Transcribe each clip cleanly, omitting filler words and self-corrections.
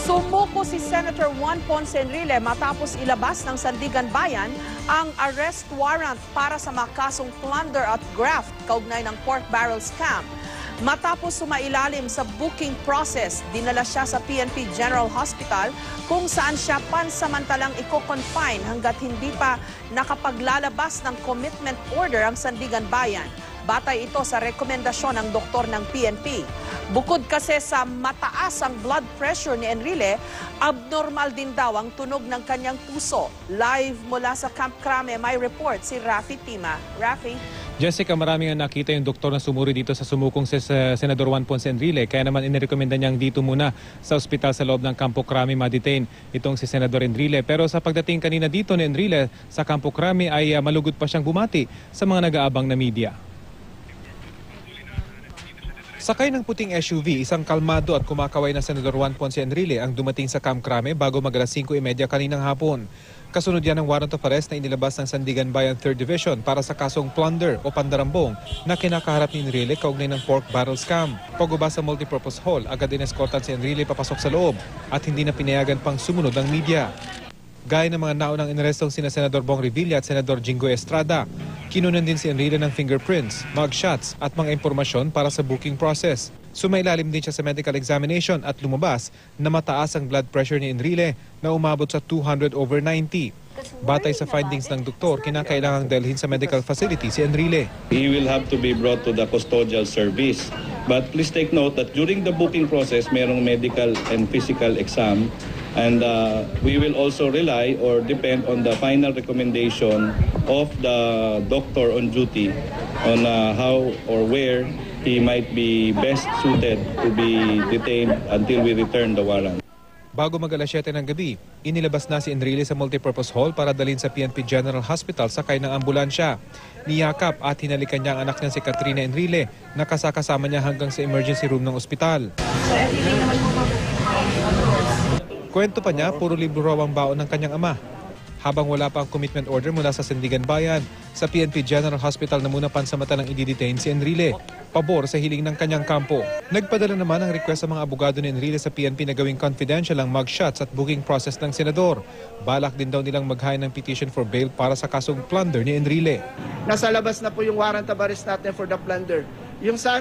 Sumuko si Senator Juan Ponce Enrile matapos ilabas ng Sandigan Bayan ang arrest warrant para sa mga kasong plunder at graft kaugnay ng pork barrel scam. Matapos sumailalim sa booking process, dinala siya sa PNP General Hospital kung saan siya pansamantalang i-confine hanggat hindi pa nakapaglalabas ng commitment order ang Sandigan Bayan. Batay ito sa rekomendasyon ng doktor ng PNP. Bukod kasi sa mataas ang blood pressure ni Enrile, abnormal din daw ang tunog ng kanyang puso. Live mula sa Camp Crame, may report si Rafi Tima. Rafi? Jessica, maraming nakita yung doktor na sumuri dito sa sumukong si Senador Juan Ponce Enrile. Kaya naman inirekomenda niyang dito muna sa ospital sa loob ng Campo Crame ma-detain itong si Senador Enrile. Pero sa pagdating kanina dito ni Enrile sa Campo Crame ay malugod pa siyang bumati sa mga nag-aabang na media. Sakay ng puting SUV, isang kalmado at kumakaway na Senador Juan Ponce Enrile ang dumating sa Camp Crame bago mag-alas 5:30 kaninang hapon. Kasunod yan ng warrant of arrest na inilabas ng Sandigan Bayan 3rd Division para sa kasong plunder o pandarambong na kinakaharap ni Enrile kaugnay ng pork barrel scam. Pagubas sa multipurpose hall, agad ineskortan si Enrile papasok sa loob at hindi na pinayagan pang sumunod ang media. Gaya ng mga naunang inarestong sina Senador Bong Revilla at Senador Jingo Estrada, kinunan din si Enrile ng fingerprints, mugshots at mga impormasyon para sa booking process. Sumailalim din siya sa medical examination at lumabas na mataas ang blood pressure ni Enrile na umabot sa 200/90. Batay sa findings ng doktor, kinakailangang dalhin sa medical facility si Enrile. He will have to be brought to the custodial service. But please take note that during the booking process, mayroong medical and physical exam. And we will also rely or depend on the final recommendation of the doctor on duty on how or where he might be best suited to be detained until we return the warrant. Bago mag-alas 7 ng gabi, inilabas na si Enrile sa multipurpose hall para dalhin sa PNP General Hospital sakay ng ambulansya. Niyakap at hinalikan niya ang anak niya si Katrina Enrile na kasama niya hanggang sa emergency room ng ospital. Kwento pa niya, puro libro raw ang baon ng kanyang ama. Habang wala pa ang commitment order mula sa Sandigan Bayan, sa PNP General Hospital na muna pansamantalang i-detain si Enrile, pabor sa hiling ng kanyang kampo. Nagpadala naman ang request sa mga abogado ni Enrile sa PNP na gawing confidential ang mugshots at booking process ng senador. Balak din daw nilang mag-hire ng petition for bail para sa kasong plunder ni Enrile. Nasa labas na po yung warrant of arrest natin for the plunder.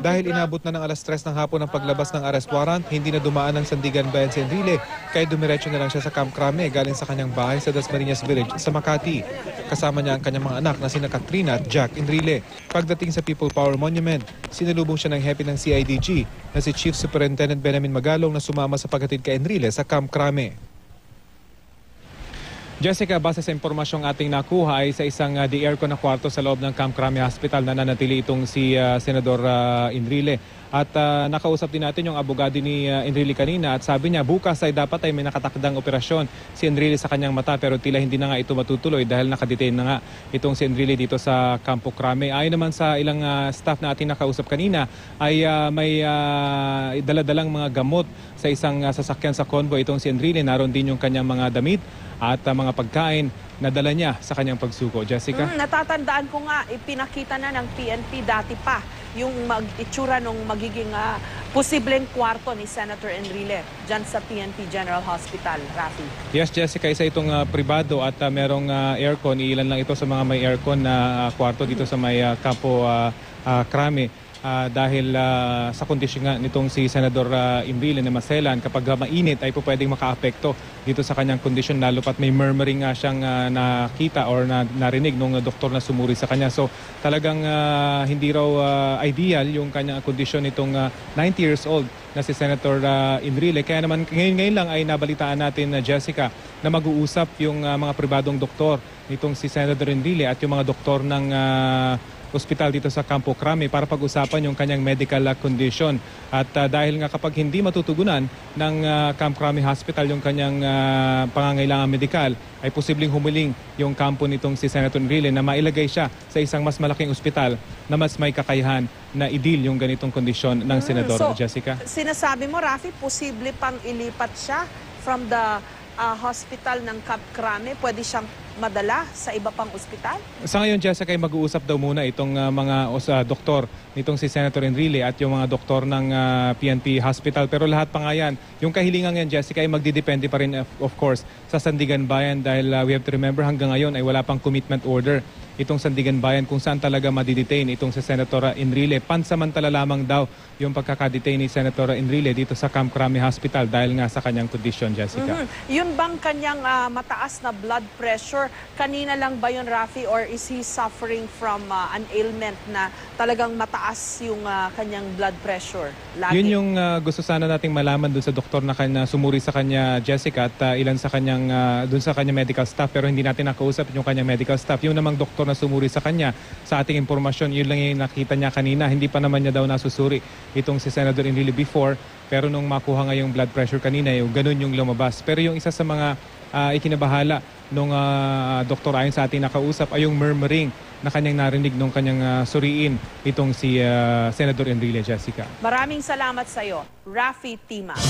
Dahil inabot na ng alas 3 ng hapon ang paglabas ng arrest warrant, hindi na dumaan ng Sandigan Bayan si Enrile, kaya dumiretso na lang siya sa Camp Crame galing sa kanyang bahay sa Dasmariñas Village sa Makati. Kasama niya ang kanyang mga anak na sina Katrina at Jack Enrile. Pagdating sa People Power Monument, sinalubong siya ng hepe ng CIDG na si Chief Superintendent Benjamin Magalong na sumama sa paghatid kay Enrile sa Camp Crame. Jessica, base sa impormasyong ating nakuha ay sa isang di-aircon na kwarto sa loob ng Camp Crame Hospital na nanatili itong si Senador Enrile. At nakausap din natin yung abogado ni Enrile kanina at sabi niya bukas ay dapat ay may nakatakdang operasyon si Enrile sa kanyang mata pero tila hindi na nga ito matutuloy dahil nakadetain na nga itong si Enrile dito sa Campo Crame. Ayon naman sa ilang staff na ating nakausap kanina ay may daladalang mga gamot sa isang sasakyan sa convoy itong si Enrile. Naroon din yung kanyang mga damit at mga pagkain na dala niya sa kanyang pagsuko. Jessica? Natatandaan ko nga, ipinakita na ng PNP dati pa yung itsura ng magiging posibleng kwarto ni Senator Enrile dyan sa PNP General Hospital. Rafi? Yes, Jessica, isa itong pribado at merong aircon. Ilan lang ito sa mga may aircon na kwarto dito sa may Campo Crame. Dahil sa kondisyon nga nitong si Senador Enrile na maselan, kapag mainit ay po pwedeng makaapekto dito sa kanyang kondisyon, lalo pat may murmuring nga siyang nakita or narinig nung doktor na sumuri sa kanya. So talagang hindi raw ideal yung kanyang kondisyon nitong 90 years old na si Senator Enrile. Kaya naman ngayon lang ay nabalitaan natin, Jessica, na mag-uusap yung mga pribadong doktor nitong si Senator Enrile at yung mga doktor ng ospital dito sa Campo Crame para pag-usapan yung kanyang medical condition. At dahil nga kapag hindi matutugunan ng Camp Crame Hospital yung kanyang pangangailangan medikal, ay posibleng humiling yung kampo nitong si Senator Enrile na mailagay siya sa isang mas malaking ospital na mas may kakayahan na i-deal yung ganitong kondisyon ng Senador. So, Jessica? Sinasabi mo, Rafi, posible pang ilipat siya from the hospital ng Camp Crame? Pwede siyang madala sa iba pang ospital? Sa ngayon, Jessica, ay mag-uusap daw muna itong mga doktor nitong si Senator Enrile at yung mga doktor ng PNP Hospital. Pero lahat pa nga yan, yung kahilingan yan, Jessica, ay magdidepende pa rin of course sa Sandigan Bayan dahil we have to remember hanggang ngayon ay wala pang commitment order itong Sandigan Bayan kung saan talaga madidetain itong si Senator Enrile. Pansamantala lamang daw yung pagkakadetain ni Senator Enrile dito sa Camp Crame Hospital dahil nga sa kanyang kondisyon, Jessica. Yun bang kanyang mataas na blood pressure, kanina lang ba yun, Rafi, or is he suffering from an ailment na talagang mataas yung kanyang blood pressure? Lagi? Yun yung gusto sana nating malaman dun sa doktor na sumuri sa kanya, Jessica, at ilan sa kanyang dun sa kanya medical staff, pero hindi natin nakausap yung kanyang medical staff. Yung namang doktor na sumuri sa kanya, sa ating impormasyon, yun lang yung nakita niya kanina. Hindi pa naman niya daw nasusuri itong si Senator Enrile before, pero nung makuha nga yung blood pressure kanina, yung ganun yung lumabas. Pero yung isa sa mga ikinabahala nung doktor ayon sa ating nakausap ay yung murmuring na kanyang narinig nung kanyang suriin itong si Senator Enrile, Jessica. Maraming salamat sa iyo, Rafi Tima.